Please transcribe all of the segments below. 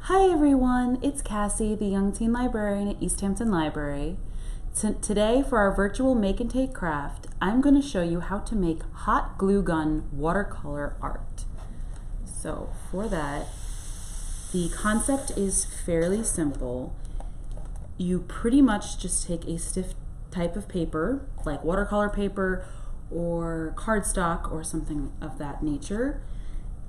Hi everyone, it's Cassie, the Young Teen Librarian at East Hampton Library. Today for our virtual make and take craft, I'm going to show you how to make hot glue gun watercolor art. So for that, the concept is fairly simple. You pretty much just take a stiff type of paper, like watercolor paper or cardstock or something of that nature,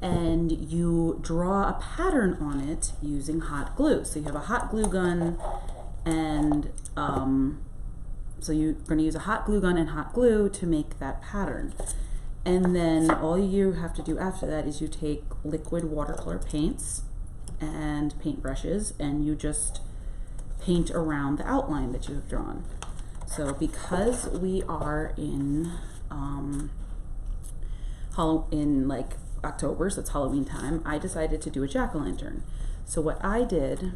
and you draw a pattern on it using hot glue. So you have a hot glue gun, and so you're going to use a hot glue gun and hot glue to make that pattern. And then all you have to do after that is you take liquid watercolor paints and paintbrushes, and you just paint around the outline that you have drawn. So because we are in October, so it's Halloween time, I decided to do a jack-o'-lantern. So what I did,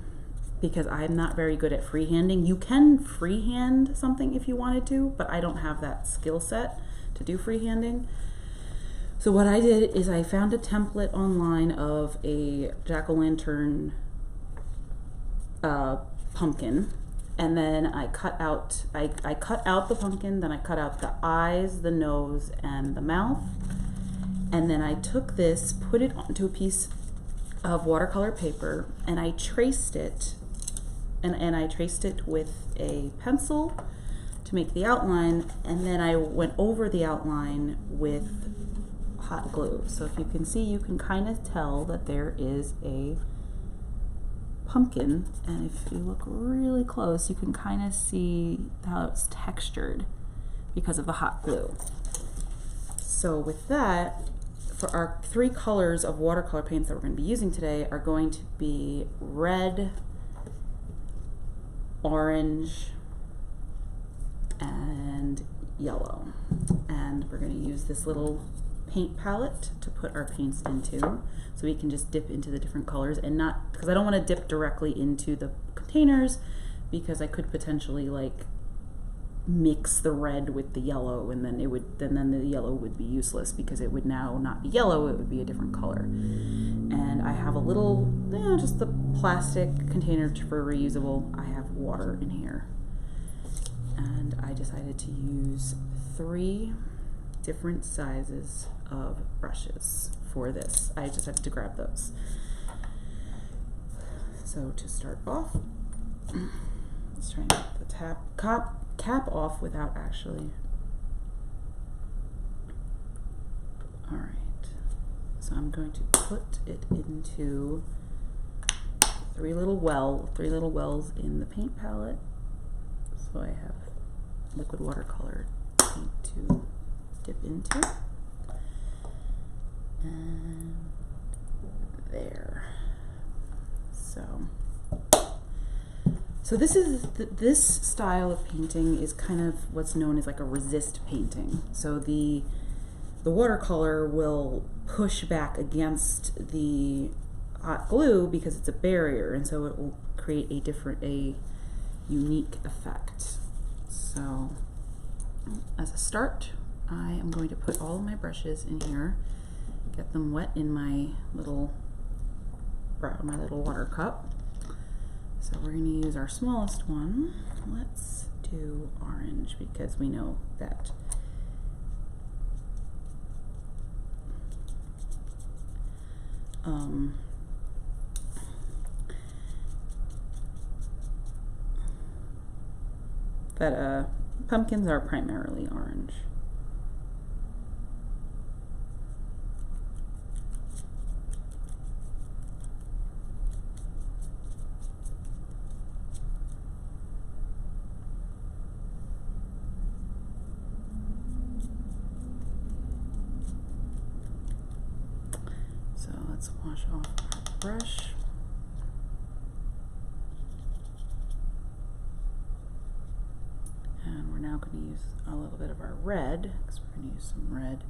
because I'm not very good at freehanding, you can freehand something if you wanted to, but I don't have that skill set to do freehanding. So what I did is I found a template online of a jack-o'-lantern pumpkin, and then I cut out the pumpkin, then I cut out the eyes, the nose, and the mouth. And then I took this, put it onto a piece of watercolor paper, and I traced it, and I traced it with a pencil to make the outline, and then I went over the outline with hot glue. So if you can see, you can kind of tell that there is a pumpkin, and if you look really close, you can kind of see how it's textured because of the hot glue. So with that, for our three colors of watercolor paints that we're going to be using today are going to be red, orange, and yellow. And we're going to use this little paint palette to put our paints into, so we can just dip into the different colors, and not, because I don't want to dip directly into the containers, because I could potentially like mix the red with the yellow, and then then the yellow would be useless because it would now not be yellow, it would be a different color. And I have a little, just the plastic container for reusable. I have water in here, and I decided to use 3 different sizes of brushes for this. I just have to grab those. So to start off, let's try and get the cap off without actually. All right, so I'm going to put it into 3 little wells in the paint palette. So I have liquid watercolor paint to dip into, and there. So this style of painting is kind of what's known as like a resist painting. So the watercolor will push back against the hot glue because it's a barrier, and so it will create a unique effect. So as a start, I am going to put all of my brushes in here, get them wet in my little water cup. So we're going to use our smallest one. Let's do orange because we know that pumpkins are primarily orange. So let's wash off our brush. And we're now going to use a little bit of our red, because we're going to use some red.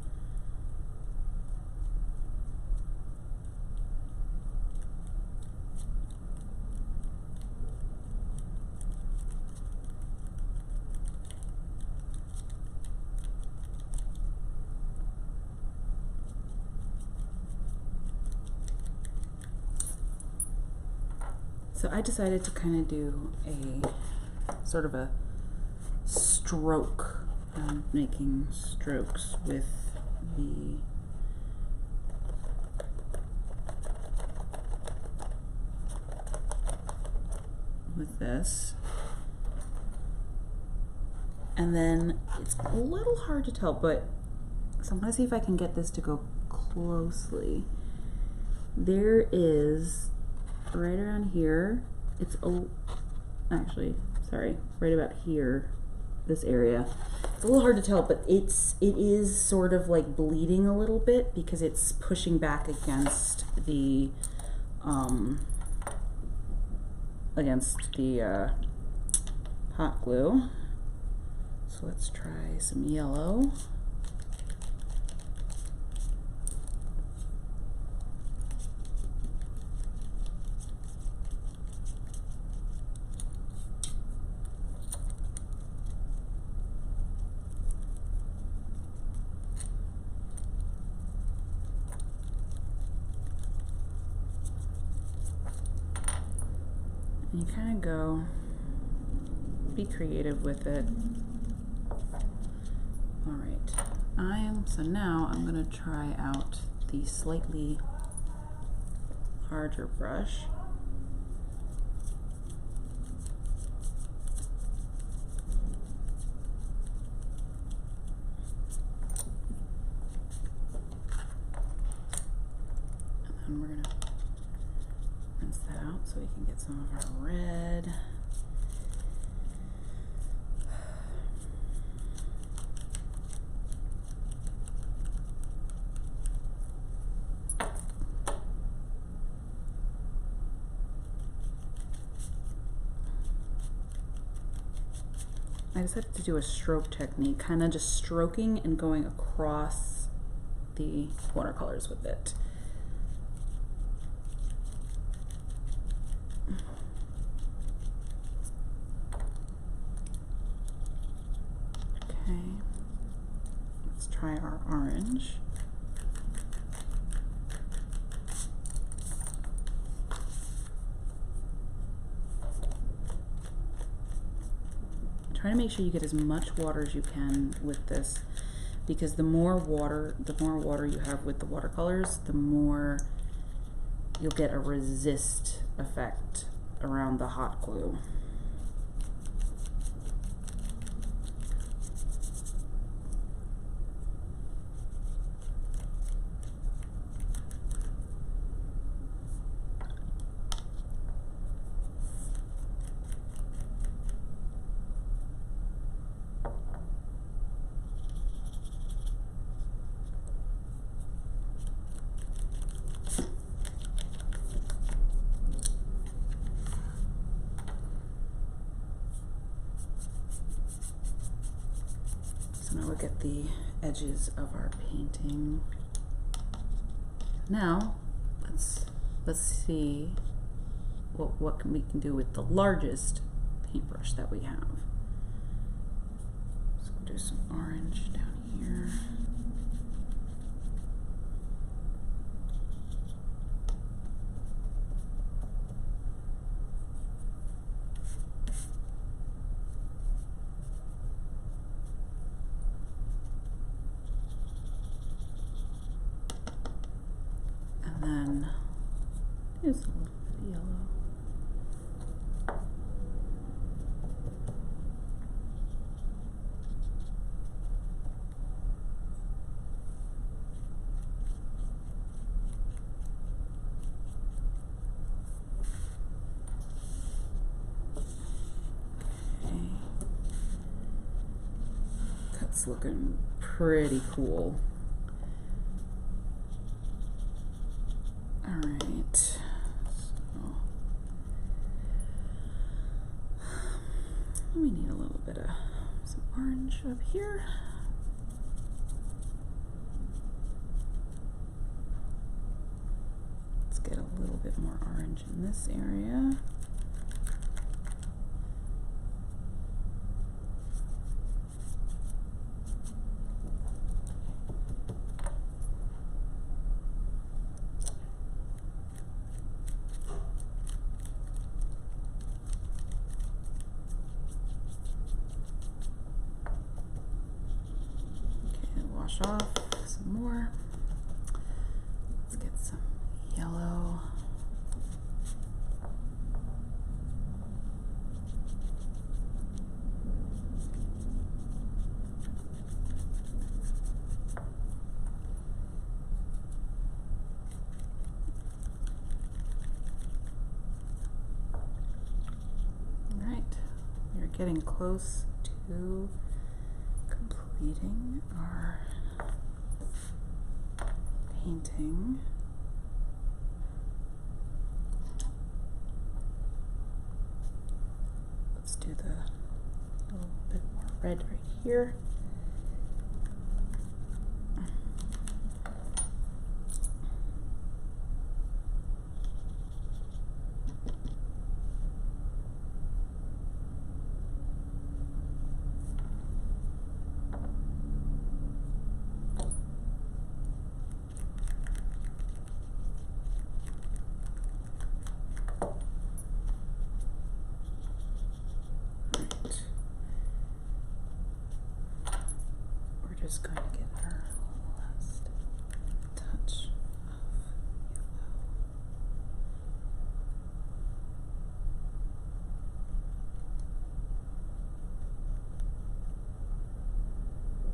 So I decided to kind of do a sort of a stroke. I'm making strokes with this. And then it's a little hard to tell, but so I'm gonna see if I can get this to go closely. There is, right around here, it's actually, sorry, right about here, this area. It's a little hard to tell, but it is sort of like bleeding a little bit because it's pushing back against the hot glue. So let's try some yellow. And you kind of go, be creative with it. All right, so now I'm gonna try out the slightly larger brush. And then we're gonna rinse that out so we can get some of our red. I decided to do a stroke technique, kind of just stroking and going across the watercolors with it. Okay, let's try our orange. Try to make sure you get as much water as you can with this, because the more water you have with the watercolors, the more you'll get a resist effect around the hot glue. So now look at the edges of our painting. Now let's see what we can do with the largest paintbrush that we have. So we'll do some orange down here. And then just a little bit of yellow. Okay. That's looking pretty cool. All right, so we need a little bit of some orange up here. Let's get a little bit more orange in this area. wash off some more. Let's get some yellow. We're getting close to completing our painting. Let's do the little bit more red right here. Just going to get our last touch of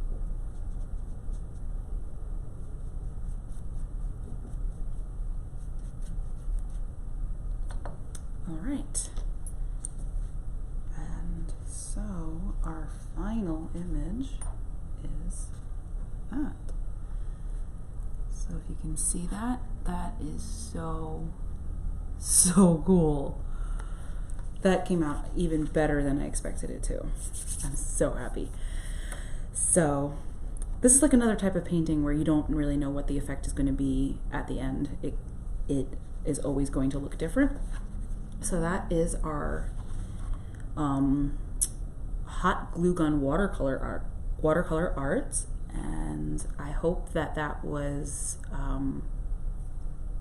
yellow. All right. And so our final image is that. So if you can see that, that is so cool. That came out even better than I expected it to. I'm so happy. So this is like another type of painting where you don't really know what the effect is going to be at the end. It is always going to look different. So that is our hot glue gun watercolor art, and I hope that was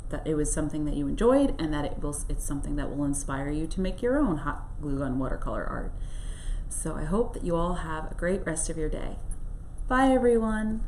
that it was something that you enjoyed, and that it's something that will inspire you to make your own hot glue gun watercolor art. So I hope that you all have a great rest of your day. Bye everyone.